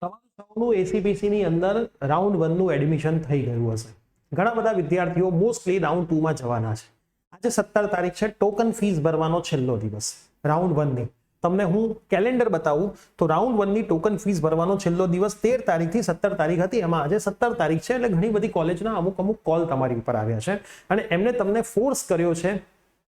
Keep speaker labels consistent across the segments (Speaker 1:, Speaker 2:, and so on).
Speaker 1: તમારું સૌનું એસીપીસી ની અંદર રાઉન્ડ 1 નું એડમિશન થઈ ગયું હશે. ઘણા બધા વિદ્યાર્થીઓ મોસ્ટલી રાઉન્ડ 2 માં જવાના છે. આજે 17 તારીખ છે, ટોકન ફીસ ભરવાનો છેલ્લો દિવસ રાઉન્ડ 1 ની. તમને હું કેલેન્ડર બતાવું તો રાઉન્ડ 1 ની ટોકન ફીસ ભરવાનો છેલ્લો દિવસ 13 તારીખથી 17 તારીખ હતી. એમાં આજે 17 તારીખ છે એટલે ઘણી બધી કોલેજના અમુક કોલ તમારી ઉપર આવ્યા છે અને એમને તમને ફોર્સ કર્યો છે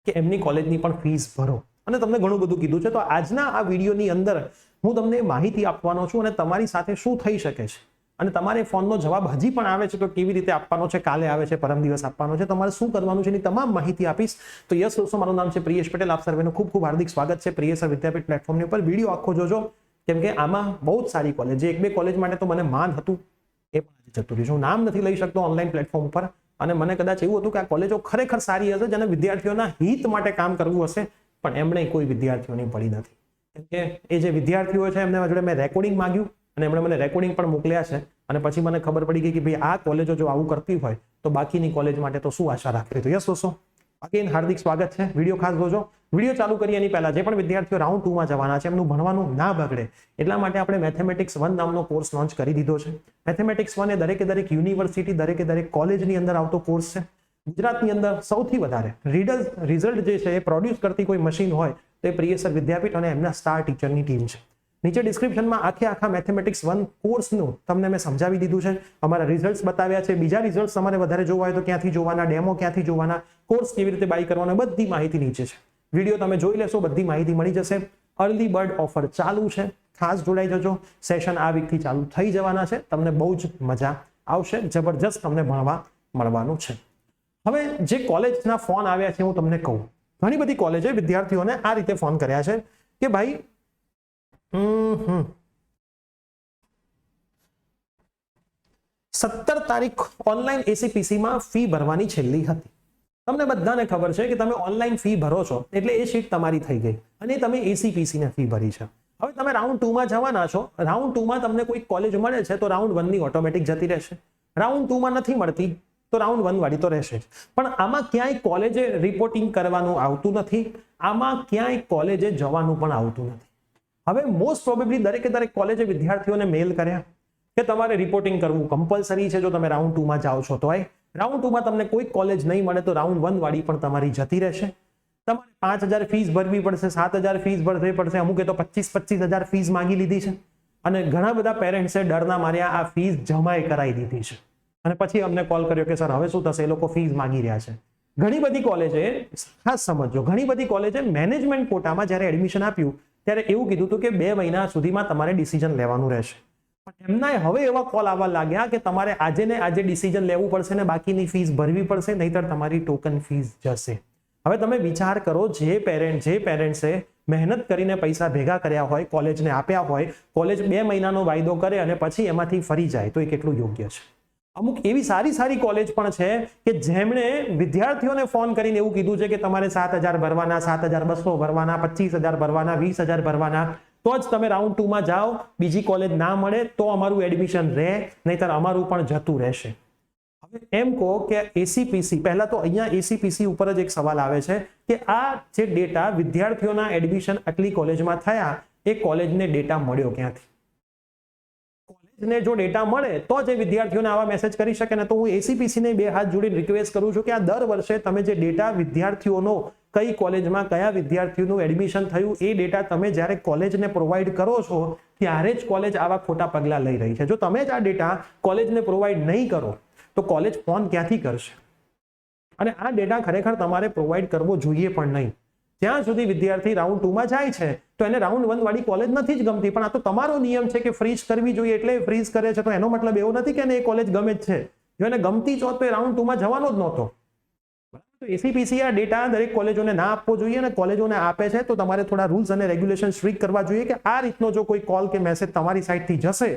Speaker 1: કે એમની કોલેજની પણ ફીસ ભરો અને તમને ઘણું બધું કીધું છે. તો આજના આ વિડીયોની અંદર હું તમને માહિતી આપવાનો છું અને તમારી સાથે શું થઈ શકે છે અને તમારે ફોનનો જવાબ હજી પણ આવે છે તો કેવી રીતે આપવાનો છે, કાલે આવે છે, પરમ દિવસ આપવાનો છે, તમારે શું કરવાનું છે એની તમામ માહિતી આપીશ. તો યસ દોસ્તો, મારું નામ છે પ્રિયેશ પટેલ. આપ સર્વેનું ખૂબ ખૂબ હાર્દિક સ્વાગત છે પ્રિયેશ વિદ્યાપીઠ પ્લેટફોર્મની ઉપર. વિડીયો આખો જોજો કેમ કે આમાં બહુ જ સારી કોલેજ છે. એક બે કોલેજ માટે તો મને માન હતું, એ પણ આજે જતું રહ્યું. હું નામ નથી લઈ શકતો ઓનલાઈન પ્લેટફોર્મ ઉપર અને મને કદાચ એવું હતું કે આ કોલેજો ખરેખર સારી હશે જેને વિદ્યાર્થીઓના હિત માટે કામ કરવું હશે, પણ એમણે કોઈ વિદ્યાર્થીઓની પડી નથી. કેમ કે એ જે વિદ્યાર્થીઓ છે એમને જોડે મેં રેકોર્ડિંગ માંગ્યું અને એમણે મને રેકોર્ડિંગ પણ મોકલ્યા છે અને પછી મને ખબર પડી ગઈ કે ભાઈ આ કોલેજો જો આવું કરતી હોય તો બાકીની કોલેજ માટે તો શું આશા રાખવી. તો યસ દોસ્તો, અગેન હાર્દિક સ્વાગત છે. વિડીયો ખાસ જોજો. વિડીયો ચાલુ કરીએ એની પહેલા જે પણ વિદ્યાર્થીઓ રાઉન્ડ 2 માં જવાના છે એમનું ભણવાનું ના બગડે એટલા માટે આપણે મેથેમેટિક્સ 1 નામનો કોર્સ લોન્ચ કરી દીધો છે. મેથેમેટિક્સ 1 એ દરેક યુનિવર્સિટી, દરેક કોલેજની અંદર આવતો કોર્સ છે. ગુજરાતની અંદર સૌથી વધારે રિઝલ્ટ જે છે એ પ્રોડ્યુસ કરતી કોઈ મશીન હોય તો એ પ્રિયેશ વિદ્યાપીઠ અને એમના સ્ટાર ટીચરની ટીમ છે. નીચે ડિસ્ક્રિપ્શનમાં આખા મેથેમેટિક્સ 1 કોર્સનું તમને મેં સમજાવી દીધું છે. અમારા રિઝલ્ટ્સ બતાવ્યા છે. બીજા રિઝલ્ટ્સ તમારે વધારે જોવા હોય તો ક્યાંથી જોવાના, ડેમો ક્યાંથી જોવાના, કોર્સ કેવી રીતે બાય કરવાનો, બધી માહિતી નીચે છે. વિડીયો તમે જોઈ લેશો, બધી માહિતી મળી જશે. અર્લી બર્ડ ઓફર ચાલુ છે, ખાસ જોડાઈ જજો. સેશન આ વીકથી ચાલુ થઈ જવાના છે. તમને બહુ જ મજા આવશે, જબરજસ્ત તમને ભણવા મળવાનું છે. હવે જે કોલેજના ફોન આવ્યા છે હું તમને કહું. ઘણી બધી કોલેજે વિદ્યાર્થીઓને આ રીતે ફોન કર્યા છે કે ભાઈ 17 તારીખ ઓનલાઈન એસીપીસી માં ફી ભરવાની છેલ્લી હતી. તમને બધાને ખબર છે કે તમે ઓનલાઈન ફી ભરો છો એટલે એ શીટ તમારી થઈ ગઈ અને તમે એસીપીસી ને ફી ભરી છે. હવે તમે રાઉન્ડ 2 માં જવાના છો. રાઉન્ડ 2 માં તમને કોઈ કોલેજ મળે છે તો રાઉન્ડ 1 ની ઓટોમેટિક જતી રહેશે. રાઉન્ડ 2 માં નથી મળતી તો રાઉન્ડ 1 વાળી તો રહેશે જ. પણ આમાં ક્યાંય કોલેજે રિપોર્ટિંગ કરવાનું આવતું નથી, આમાં ક્યાંય કોલેજે જવાનું પણ આવતું નથી. હવે મોસ્ટ પ્રોબેબલી દરેક કોલેજે વિદ્યાર્થીઓને મેલ કર્યા કે તમારે રિપોર્ટિંગ કરવું કમ્પલસરી છે. જો તમે રાઉન્ડ 2 માં જાઓ છો તો રાઉન્ડ 2 માં તમને કોઈ કોલેજ નહીં મળે તો રાઉન્ડ 1 વાળી પણ તમારી જતી રહેશે. તમારે 5000 ફીસ ભરવી પડશે, 7000 ફીસ ભરવી પડશે. અમુકે તો 25,000 ફીસ માંગી લીધી છે અને ઘણા બધા પેરેન્ટ્સે ડરના માર્યા આ ફીસ જમાઈ કરાવી દીધી છે અને પછી અમને કોલ કર્યો કે સર હવે શું થશે, એ લોકો ફીસ માંગી રહ્યા છે. ઘણી બધી કોલેજે, ખાસ સમજો, ઘણી બધી કોલેજે મેનેજમેન્ટ કોટામાં જ્યારે એડમિશન આપ્યું ત્યારે એવું કીધું હતું કે 2 મહિના સુધીમાં તમારે ડિસિઝન લેવાનું રહેશે. પણ એમના હવે એવા કોલ આવવા લાગ્યા કે તમારે આજે ને આજે ડિસિઝન લેવું પડશે ને બાકીની ફીસ ભરવી પડશે, નહીતર તમારી ટોકન ફીસ જશે. હવે તમે વિચાર કરો, જે પેરેન્ટ્સે મહેનત કરીને પૈસા ભેગા કર્યા હોય, કોલેજને આપ્યા હોય, કોલેજ 2 મહિનાનો વાયદો કરે અને પછી એમાંથી ફરી જાય તો એ કેટલું યોગ્ય છે. અમુક એવી સારી કોલેજ પણ છે કે જેમણે વિદ્યાર્થીઓને ફોન કરીને એવું કીધું છે કે તમારે 7,000 ભરવાના, 7,200 ભરવાના, 25,000 ભરવાના, 20,000 ભરવાના, તો જ તમે રાઉન્ડ 2 માં જાઓ. બીજી કોલેજ ના મળે તો અમારું એડમિશન રહે, નહીતર અમારું પણ જતું રહેશે. હવે એમ કહો કે એસીપીસી, પહેલા તો અહીંયા એસીપીસી ઉપર જ એક સવાલ આવે છે કે આ જે ડેટા વિદ્યાર્થીઓના એડમિશન આટલી કોલેજમાં થયા એ કોલેજને ડેટા મળ્યો ક્યાંથી? ને જો ડેટા મળે તો જે વિદ્યાર્થીઓને આવા મેસેજ કરી શકે ને. તો હું એસીપીસી ને 2 હાથ જોડીને રિક્વેસ્ટ કરું છું કે આ દર વર્ષે તમે જે ડેટા વિદ્યાર્થીઓનો કઈ કોલેજમાં કયા વિદ્યાર્થીઓનું એડમિશન થયું એ ડેટા તમે જ્યારે કોલેજને પ્રોવાઈડ કરો છો ત્યારે જ કોલેજ આવા ખોટા પગલા લઈ રહી છે. જો તમે જ આ ડેટા કોલેજને પ્રોવાઈડ નહીં કરો તો કોલેજ ફોન ક્યાંથી કરશે? અને આ ડેટા ખરેખર તમારે પ્રોવાઈડ કરવો જોઈએ પણ નહીં. જ્યાં સુધી વિદ્યાર્થી રાઉન્ડ 2 માં જાય છે તો એને રાઉન્ડ 1 વાળી કોલેજ નથી જ ગમતી, પણ આ તો તમારો નિયમ છે કે ફ્રીઝ કરવી જોઈએ એટલે ફ્રીઝ કરે છે. તો એનો મતલબ એવો નથી કે એને એ કોલેજ ગમે જ છે. જો એને ગમતી જ હોત તો એ રાઉન્ડ 2 માં જવાનો જ નહોતો. તો એસીપીસી આ ડેટા દરેક કોલેજોને ના આપવો જોઈએ અને કોલેજોને આપે છે તો તમારે થોડા રૂલ્સ અને રેગ્યુલેશન સ્ટ્રિક્ટ કરવા જોઈએ કે આ રીતનો જો કોઈ કોલ કે મેસેજ તમારી સાઈડથી જશે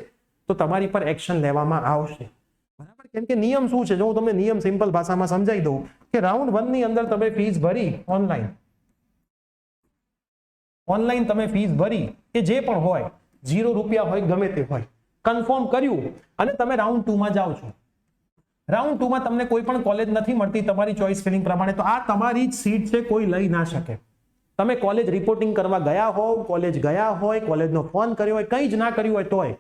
Speaker 1: તો તમારી પર એક્શન લેવામાં આવશે. બરાબર? કેમ કે નિયમ શું છે, જો હું તમને નિયમ સિમ્પલ ભાષામાં સમજાવી દઉં કે રાઉન્ડ 1 ની અંદર તમે ફીસ ભરી ઓનલાઈન તમે ફીસ ભરી કે જે પણ હોય, 0 રૂપિયા હોય, ગમે તે હોય, કન્ફર્મ કર્યું અને તમે રાઉન્ડ 2 માં જાઓ છો. રાઉન્ડ 2 માં તમને કોઈ પણ કોલેજ નથી મળતી તમારી ચોઇસ ફિલિંગ પ્રમાણે, તો આ તમારી જ સીટ છે, કોઈ લઈ ના શકે. તમે કોલેજ રિપોર્ટિંગ કરવા ગયા હોવ, કોલેજ ગયા હોય, કોલેજનો ફોન કર્યો હોય, કંઈ જ ના કર્યું હોય તોય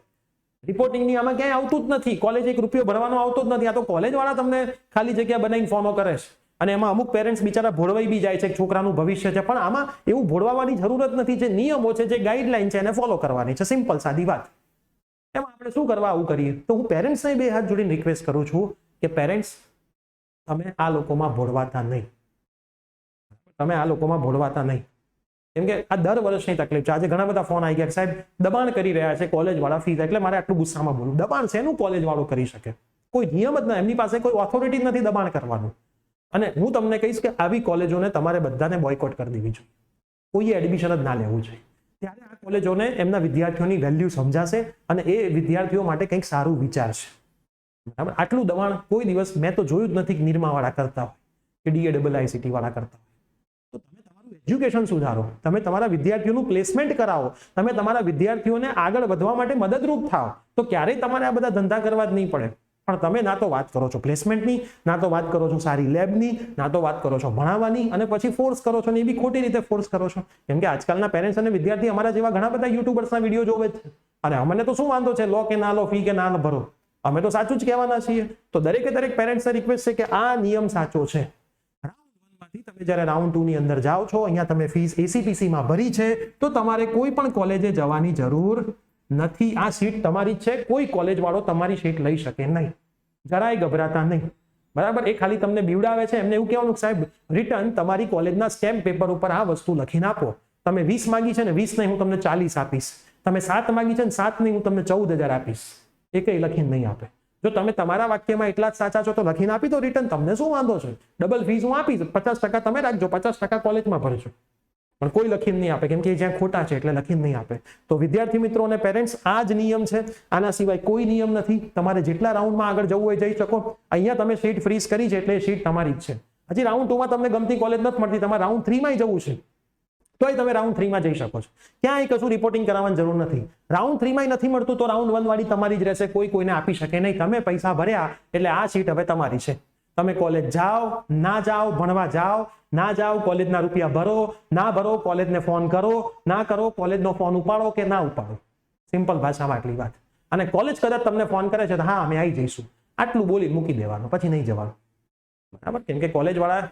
Speaker 1: રિપોર્ટિંગની આમાં ક્યાંય આવતું જ નથી. કોલેજ 1 રૂપિયો ભરવાનો આવતો જ નથી. આ તો કોલેજ વાળા તમને ખાલી જગ્યા બનાવીને ફોનો કરે છે. અને એમાં અમુક પેરેન્ટ્સ બિચારા ભોળવાઈ બી જાય છે કે છોકરાનું ભવિષ્ય છે, પણ આમાં એવું ભોળવાની જરૂર જ નથી. જે નિયમો છે, જે ગાઈડલાઈન છે, એને ફોલો કરવાની છે. સિમ્પલ સાદી વાત. એમાં આપણે શું કરવા આવું કરીએ? તો હું પેરેન્ટ્સને 2 હાથ જોડીને રિક્વેસ્ટ કરું છું કે પેરેન્ટ્સ, તમે આ લોકોમાં ભોળવાતા નહીં. તમે આ લોકોમાં ભોળવાતા નહીં. કેમ કે આ દર વર્ષની તકલીફ છે. આજે ઘણા બધા ફોન આવી ગયા, સાહેબ દબાણ કરી રહ્યા છે કોલેજ વાળા ફીસ, એટલે મારે આટલું ગુસ્સામાં બોલું. દબાણ શેનું કોલેજ વાળો કરી શકે? કોઈ નિયમ જ ના, એમની પાસે કોઈ ઓથોરિટી જ નથી દબાણ કરવાનું. અને હું તમને કહીશ કે આવી કોલેજોને તમારે બધાને બોયકોટ કરી દેવી જોઈએ. કોઈએ એડમિશન જ ના લેવું જોઈએ. ત્યારે આ કોલેજોને એમના વિદ્યાર્થીઓની વેલ્યુ સમજાશે અને એ વિદ્યાર્થીઓ માટે કંઈક સારું વિચારશે. બરાબર? આટલું દબાણ કોઈ દિવસ મેં તો જોયું જ નથી કે નિરમા વાળા કરતા હોય કે DAIICT વાળા કરતા હોય. તો તમે તમારું એજ્યુકેશન સુધારો, તમે તમારા વિદ્યાર્થીઓનું પ્લેસમેન્ટ કરાવો, તમે તમારા વિદ્યાર્થીઓને આગળ વધવા માટે મદદરૂપ થાઓ, તો ક્યારેય તમારે આ બધા ધંધા કરવા જ નહીં પડે. પણ તમે ના તો વાત કરો છો પ્લેસમેન્ટની, ના તો વાત કરો છો સારી લેબની, ના તો વાત કરો છો ભણાવવાની, અને પછી ફોર્સ કરો છો, ને એ બી ખોટી રીતે ફોર્સ કરો છો. કેમ કે આજકાલના પેરેન્ટ્સ અને વિદ્યાર્થી અમારા જેવા ઘણા બધા યુટ્યુબર્સના વિડીયો જોવે છે. અને અમને તો શું વાંધો છે, લો કે ના લો, ફી કે ના ભરો, અમે તો સાચું જ કહેવાના છીએ. તો દરેક પેરેન્ટ્સને રિક્વેસ્ટ છે કે આ નિયમ સાચો છે. તમે જ્યારે રાઉન્ડ 2 ની અંદર જાઓ છો, અહીંયા તમે ફીસ ACPC માં ભરી છે, તો તમારે કોઈ પણ કોલેજે જવાની જરૂર નથી. આ સીટ તમારી જ છે. કોઈ કોલેજ વાળો તમારી સીટ લઈ શકે નહીં. જરાય ગભરાતા નહીં. બરાબર? એ ખાલી તમને બીવડાવે છે. એમને એવું કહેવાનું કે સાહેબ રિટર્ન તમારી કોલેજના સ્ટેમ્પ પેપર ઉપર આ વસ્તુ લખીને આપો. તમે 20 માંગી છે ને 20 નહીં, હું તમને 40 આપીશ. તમે 7 માંગી છે ને 7 નહીં, હું તમને 14,000 આપીશ. એ કઈ લખીને નહીં આપે. જો તમે તમારા વાક્યમાં એટલા જ સાચા છો તો લખીને આપી દો રિટર્ન. તમને શું વાંધો છે? ડબલ ફીસ હું આપીશ, 50% તમે રાખજો, 50% કોલેજમાં ભરજો. પણ કોઈ લખીને નહીં આપે, કેમ કે જ્યાં ખોટા છે એટલે લખીને નહીં આપે. તો વિદ્યાર્થી મિત્રો અને પેરેન્ટ્સ, આ જ નિયમ છે. આના સિવાય કોઈ નિયમ નથી. તમારે જેટલા રાઉન્ડમાં આગળ જવું હોય જઈ શકો. અહીંયા તમે સીટ ફ્રીઝ કરી છે એટલે એ સીટ તમારી જ છે. હજી રાઉન્ડ 2 માં તમને ગમતી કોલેજ નથી મળતી, તમારે રાઉન્ડ 3 માં જવું છે, તોય તમે રાઉન્ડ 3 માં જઈ શકો છો. ક્યાંય કશું રિપોર્ટિંગ કરાવવાની જરૂર નથી. રાઉન્ડ 3 માં નથી મળતું તો રાઉન્ડ 1 વાળી તમારી જ રહેશે. કોઈ કોઈને આપી શકે નહીં. તમે પૈસા ભર્યા એટલે આ સીટ હવે તમારી છે. તમે કોલેજ જાઓ, ના જાઓ, ભણવા જાઓ, ના જાઓ, કોલેજના રૂપિયા ભરો, ના ભરો, કોલેજને ફોન કરો, ના કરો, કોલેજનો ફોન ઉપાડો કે ના ઉપાડો. સિમ્પલ ભાષામાં આટલી વાત. અને કોલેજ કદાચ તમને ફોન કરે છે તો હા અમે આવી જઈશું, આટલું બોલી મૂકી દેવાનું, પછી નહીં જવાનું. બરાબર? કેમ કે કોલેજ વાળા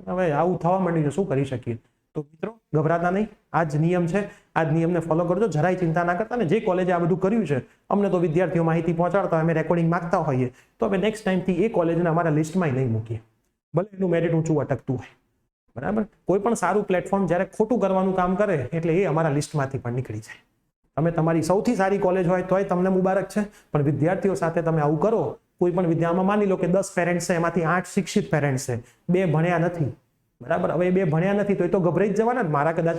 Speaker 1: હવે આવું થવા માંડ્યું છે, શું કરી શકીએ. તો મિત્રો ગભરાતા નહીં. આ જ નિયમ છે. આ જ નિયમને ફોલો કરજો. જરાય ચિંતા ના કરતા. ને જે કોલેજે આ બધું કર્યું છે, અમને તો વિદ્યાર્થીઓ માહિતી પહોંચાડતા અમે રેકોર્ડિંગ માંગતા હોઈએ, તો અમે નેક્સ્ટ ટાઈમથી એ કોલેજને અમારા લિસ્ટમાં નહીં મૂકીએ, ભલે એનું મેરિટ ઊંચું અટકતું હોય. બરાબર? કોઈ પણ સારું પ્લેટફોર્મ જ્યારે ખોટું કરવાનું કામ કરે એટલે એ અમારા લિસ્ટમાંથી પણ નીકળી જાય. તમે તમારી સૌથી સારી કોલેજ હોય તોય તમને મુબારક છે, પણ વિદ્યાર્થીઓ સાથે તમે આવું કરો, કોઈ પણ વિદ્યામાં માની લો કે 10 પેરેન્ટ્સ છે, એમાંથી 8 શિક્ષિત પેરેન્ટ્સ છે, 2 ભણ્યા નથી. બરાબર? હવે 2 ભણ્યા નથી તો એ તો ગભરાઈ જ જવાના.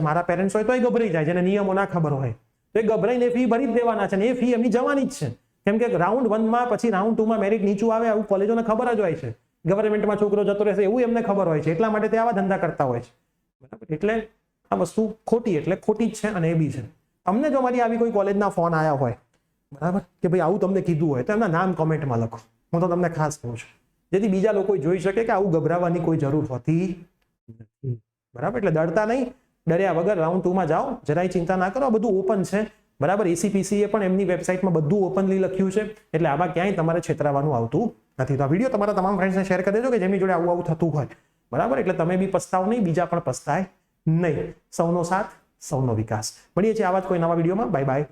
Speaker 1: મારા પેરેન્ટ્સ હોય તો એ ગભરાઈ જાય, જેને નિયમો ના ખબર હોય તો એ ગભરાઈને ફી ભરી જ દેવાના છે, ને એ ફી એમની જવાની જ છે. કેમ કે રાઉન્ડ 1 માં પછી રાઉન્ડ 2 માં મેરિટ નીચું આવે, આવું કોલેજોને ખબર જ હોય છે. ગવર્મેન્ટમાં છોકરો જતો રહેશે એવું એમને ખબર હોય છે, એટલા માટે તે આવા ધંધા કરતા હોય છે. બરાબર? એટલે આ વસ્તુ ખોટી એટલે ખોટી જ છે, અને એ બી છે. તમને જો મારી આવી કોઈ કોલેજના ફોન આવ્યા હોય, બરાબર, કે ભાઈ આવું તમને કીધું હોય, તો એમના નામ કોમેન્ટમાં લખો. હું તો તમને ખાસ કહું છું, જેથી બીજા લોકો જોઈ શકે કે આવું ગભરાવાની કોઈ જરૂર હોતી નથી. બરાબર? એટલે ડરતા નહીં. ડર્યા વગર રાઉન્ડ 2 માં જાઓ. જરાય ચિંતા ના કરો. બધું ઓપન છે. બરાબર? ACPC એ પણ એમની વેબસાઇટમાં બધું ઓપનલી લખ્યું છે, એટલે આમાં ક્યાંય તમારે છેતરાવાનું આવતું નથી. તો આ વિડીયો તમારા તમામ ફ્રેન્ડ્સને શેર કરી દેજો કે જેમની જોડે આવું થતું હોય. બરાબર? એટલે તમે બી પસ્તાવ નહીં, બીજા પણ પસ્તાય નહીં. સૌનો સાથ, સૌનો વિકાસ. મળીએ છીએ આવા જ કોઈ નવા વિડીયોમાં. Bye bye.